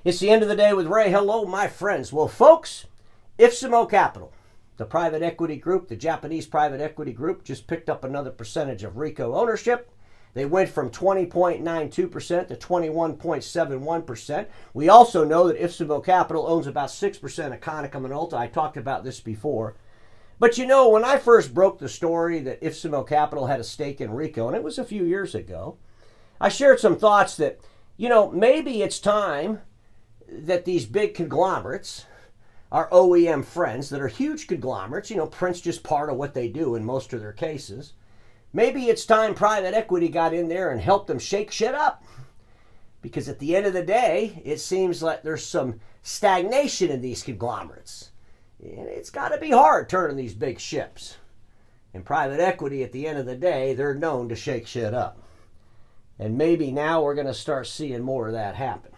It's the end of the day with Ray. Hello, my friends. Well, folks, Effissimo Capital, the private equity group, the Japanese private equity group, just picked up another percentage of Ricoh ownership. They went from 20.92% to 21.71%. We also know that Effissimo Capital owns about 6% of Konica Minolta. I talked about this before. But you know, when I first broke the story that Effissimo Capital had a stake in Ricoh, and it was a few years ago, I shared some thoughts that, maybe it's time that these big conglomerates, our OEM friends that are huge conglomerates, print's just part of what they do in most of their cases. Maybe it's time private equity got in there and helped them shake shit up. Because at the end of the day, it seems like there's some stagnation in these conglomerates. And it's got to be hard turning these big ships. And private equity, at the end of the day, they're known to shake shit up. And maybe now we're going to start seeing more of that happen.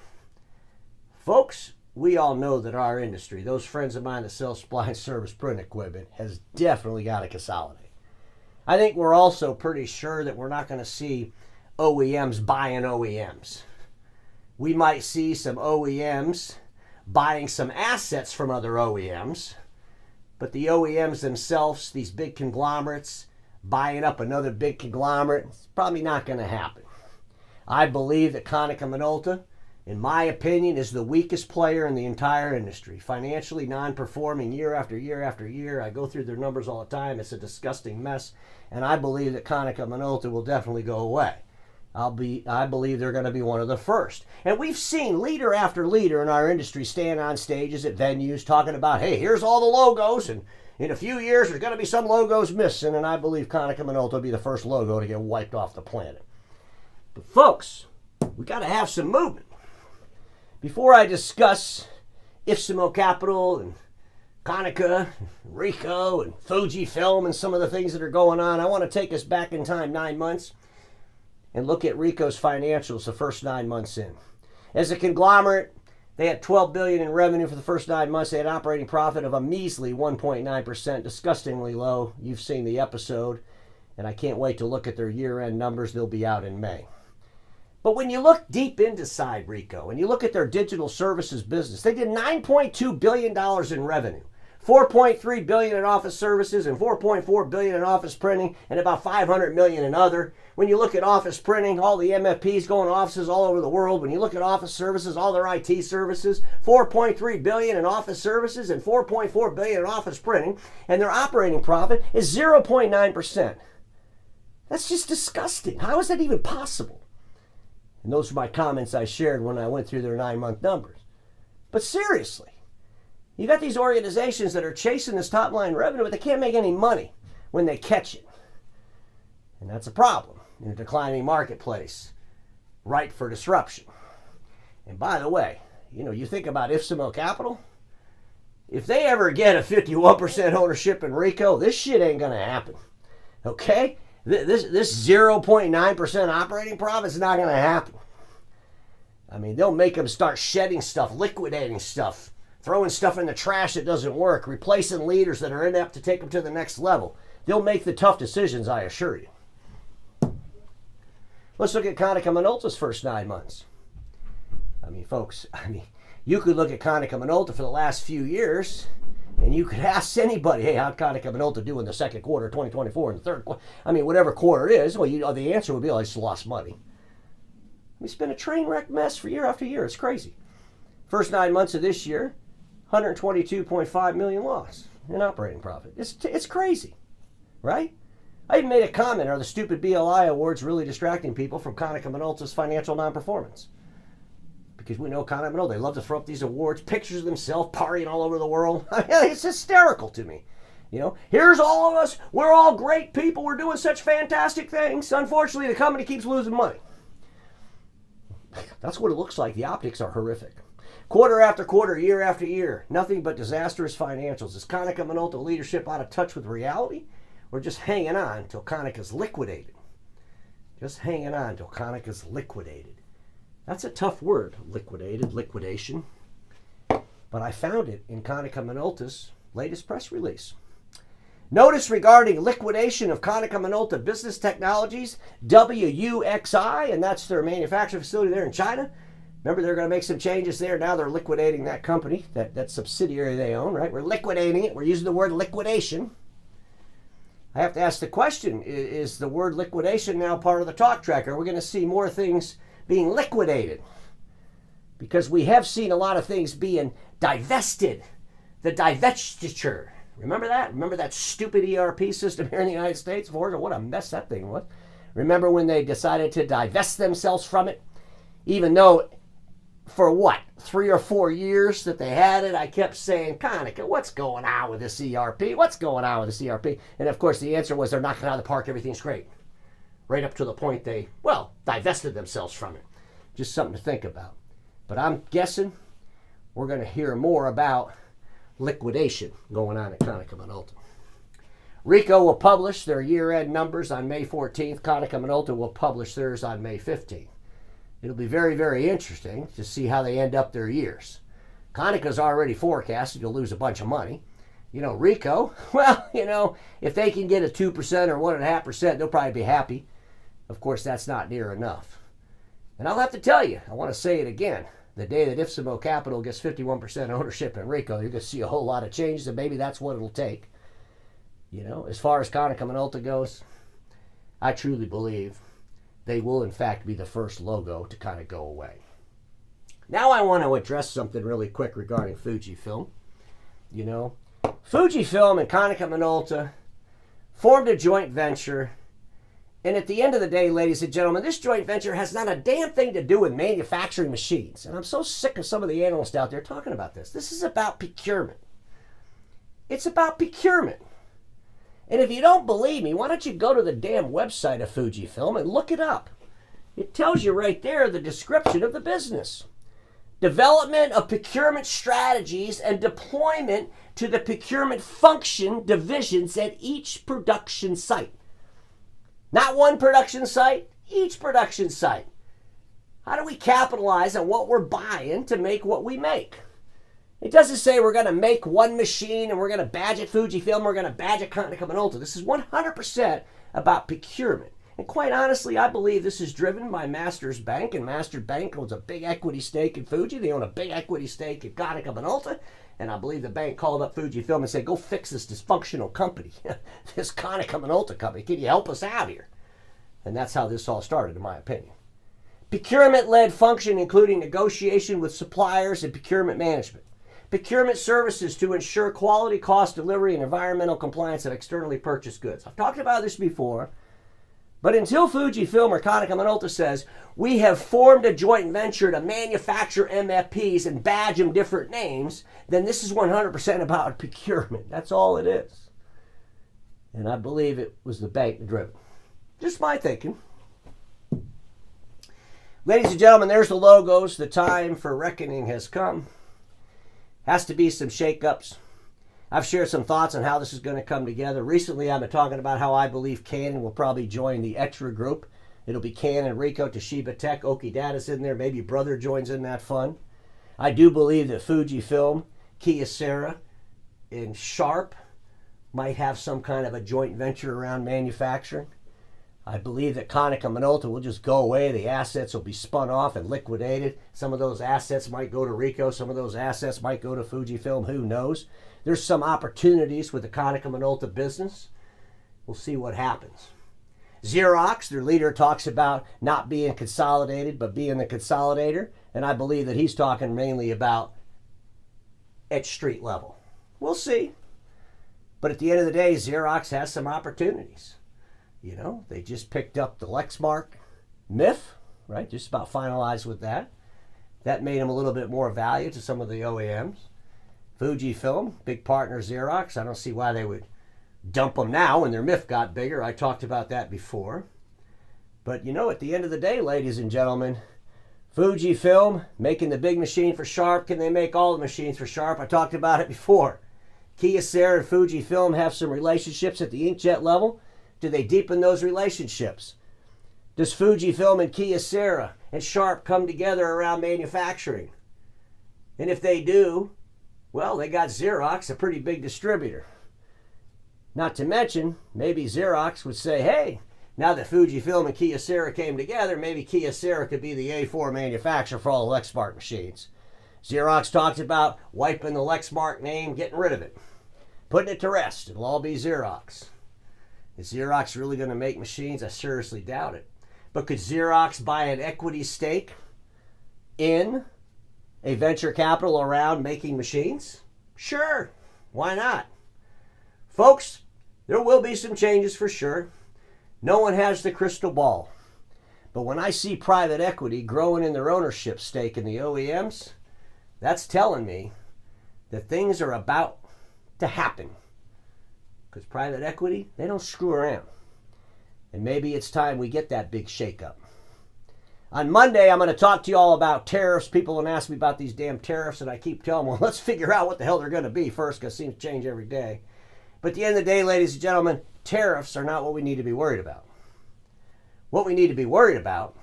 Folks, we all know that our industry, those friends of mine that sell supply and service print equipment, has definitely got to consolidate. I think we're also pretty sure that we're not going to see OEMs buying OEMs. We might see some OEMs buying some assets from other OEMs, but the OEMs themselves, these big conglomerates, buying up another big conglomerate, it's probably not going to happen. I believe that Konica Minolta, in my opinion, is the weakest player in the entire industry. Financially non-performing year after year after year. I go through their numbers all the time. It's a disgusting mess. And I believe that Konica Minolta will definitely go away. I believe they're going to be one of the first. And we've seen leader after leader in our industry stand on stages at venues talking about, hey, here's all the logos, and in a few years there's going to be some logos missing, and I believe Konica Minolta will be the first logo to get wiped off the planet. But folks, we got to have some movement. Before I discuss Effissimo Capital and Konica, Ricoh, and Fujifilm and some of the things that are going on, I want to take us back in time 9 months and look at Ricoh's financials the first 9 months in. As a conglomerate, they had $12 billion in revenue for the first 9 months. They had an operating profit of a measly 1.9%, disgustingly low. You've seen the episode, and I can't wait to look at their year-end numbers. They'll be out in May. But when you look deep inside Ricoh and you look at their digital services business, they did $9.2 billion in revenue, $4.3 billion in office services and $4.4 billion in office printing and about $500 million in other. When you look at office printing, all the MFPs going to offices all over the world. When you look at office services, all their IT services, $4.3 billion in office services and $4.4 billion in office printing, and their operating profit is 0.9%. That's just disgusting. How is that even possible? And those are my comments I shared when I went through their 9-month numbers. But seriously, you got these organizations that are chasing this top line revenue, but they can't make any money when they catch it. And that's a problem in a declining marketplace, ripe for disruption. And by the way, you think about Effissimo Capital, if they ever get a 51% ownership in Ricoh, this shit ain't going to happen. Okay? This 0.9% operating profit is not going to happen. I mean, they'll make them start shedding stuff, liquidating stuff, throwing stuff in the trash that doesn't work, replacing leaders that are inept to take them to the next level. They'll make the tough decisions, I assure you. Let's look at Konica Minolta's first 9 months. I mean, folks, you could look at Konica Minolta for the last few years, and you could ask anybody, hey, how'd Konica Minolta do in the second quarter of 2024 and the third quarter? I mean, whatever quarter it is, well, the answer would be, I just lost money. It's been a train wreck mess for year after year. It's crazy. First 9 months of this year, $122.5 million loss in operating profit. It's crazy, right? I even made a comment, are the stupid BLI awards really distracting people from Konica Minolta's financial non-performance? Because we know Konica Minolta, they love to throw up these awards, pictures of themselves partying all over the world. It's hysterical to me. Here's all of us, we're all great people, we're doing such fantastic things. Unfortunately, the company keeps losing money. That's what it looks like. The optics are horrific. Quarter after quarter, year after year, nothing but disastrous financials. Is Konica Minolta leadership out of touch with reality? Or just hanging on until Konica's liquidated? Just hanging on until Konica's liquidated. That's a tough word, liquidated, liquidation. But I found it in Konica Minolta's latest press release. Notice regarding liquidation of Konica Minolta Business Technologies, WUXI, and that's their manufacturing facility there in China. Remember, they're going to make some changes there. Now they're liquidating that company, that subsidiary they own, right? We're liquidating it. We're using the word liquidation. I have to ask the question, is the word liquidation now part of the talk track? Are we going to see more things being liquidated? Because we have seen a lot of things being divested. The divestiture. Remember that? Remember that stupid ERP system here in the United States? What a mess that thing was. Remember when they decided to divest themselves from it? Even though for 3 or 4 years that they had it, I kept saying, Konica, what's going on with this ERP? What's going on with this ERP? And of course the answer was they're knocking out of the park, everything's great. Right up to the point they, divested themselves from it. Just something to think about. But I'm guessing we're going to hear more about liquidation going on at Konica Minolta. Ricoh will publish their year-end numbers on May 14th. Konica Minolta will publish theirs on May 15th. It'll be very, very interesting to see how they end up their years. Konica's already forecasted to lose a bunch of money. Ricoh, if they can get a 2% or 1.5%, they'll probably be happy. Of course, that's not near enough. And I'll have to tell you, I want to say it again, the day that Effissimo Capital gets 51% ownership in Ricoh, you're going to see a whole lot of changes, and maybe that's what it'll take. As far as Konica Minolta goes, I truly believe they will in fact be the first logo to kind of go away. Now I want to address something really quick regarding Fujifilm. Fujifilm and Konica Minolta formed a joint venture, and at the end of the day, ladies and gentlemen, this joint venture has not a damn thing to do with manufacturing machines. And I'm so sick of some of the analysts out there talking about this. This is about procurement. It's about procurement. And if you don't believe me, why don't you go to the damn website of Fujifilm and look it up. It tells you right there the description of the business. Development of procurement strategies and deployment to the procurement function divisions at each production site. Not one production site, each production site. How do we capitalize on what we're buying to make what we make? It doesn't say we're going to make one machine and we're going to badge it Fujifilm, we're going to badge it Konica Minolta. This is 100% about procurement. And quite honestly, I believe this is driven by Masters Bank, and Masters Bank owns a big equity stake in Fuji. They own a big equity stake in Konica Minolta. And I believe the bank called up Fujifilm and said, go fix this dysfunctional company, this Konica Minolta company. Can you help us out here? And that's how this all started, in my opinion. Procurement-led function, including negotiation with suppliers and procurement management. Procurement services to ensure quality, cost, delivery, and environmental compliance of externally purchased goods. I've talked about this before, but until Fujifilm or Konica Minolta says, we have formed a joint venture to manufacture MFPs and badge them different names, then this is 100% about procurement. That's all it is. And I believe it was the bank driven. Just my thinking. Ladies and gentlemen, there's the logos. The time for reckoning has come. Has to be some shakeups. I've shared some thoughts on how this is going to come together. Recently, I've been talking about how I believe Canon will probably join the Extra group. It'll be Canon, Ricoh, Toshiba Tech, Okidata's in there. Maybe Brother joins in that fun. I do believe that Fujifilm, Kyocera, and Sharp might have some kind of a joint venture around manufacturing. I believe that Konica Minolta will just go away. The assets will be spun off and liquidated. Some of those assets might go to Ricoh. Some of those assets might go to Fujifilm. Who knows? There's some opportunities with the Konica Minolta business. We'll see what happens. Xerox, their leader, talks about not being consolidated, but being the consolidator. And I believe that he's talking mainly about at street level. We'll see. But at the end of the day, Xerox has some opportunities. They just picked up the Lexmark MIF, right? Just about finalized with that. That made them a little bit more value to some of the OEMs. Fujifilm, big partner Xerox. I don't see why they would dump them now when their MIF got bigger. I talked about that before. But at the end of the day, ladies and gentlemen, Fujifilm making the big machine for Sharp. Can they make all the machines for Sharp? I talked about it before. Kyocera and Fujifilm have some relationships at the inkjet level. Do they deepen those relationships? Does Fujifilm and Kyocera and Sharp come together around manufacturing? And if they do, well, they got Xerox, a pretty big distributor. Not to mention, maybe Xerox would say, hey, Now that Fujifilm and Kyocera came together, maybe Kyocera could be the A4 manufacturer for all the Lexmark machines. Xerox talked about wiping the Lexmark name, getting rid of it, putting it to rest. It'll all be Xerox. Is Xerox really going to make machines? I seriously doubt it. But could Xerox buy an equity stake in a venture capital around making machines? Sure. Why not? Folks, there will be some changes for sure. No one has the crystal ball. But when I see private equity growing in their ownership stake in the OEMs, that's telling me that things are about to happen. Because private equity, they don't screw around. And maybe it's time we get that big shakeup. On Monday, I'm going to talk to you all about tariffs. People will ask me about these damn tariffs, and I keep telling them, well, let's figure out what the hell they're going to be first, because it seems to change every day. But at the end of the day, ladies and gentlemen, tariffs are not what we need to be worried about. What we need to be worried about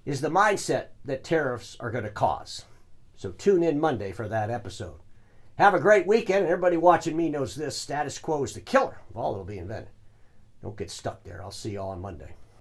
is the mindset that tariffs are going to cause. So tune in Monday for that episode. Have a great weekend, and everybody watching me knows this: status quo is the killer of all that'll be invented. Don't get stuck there. I'll see you all on Monday.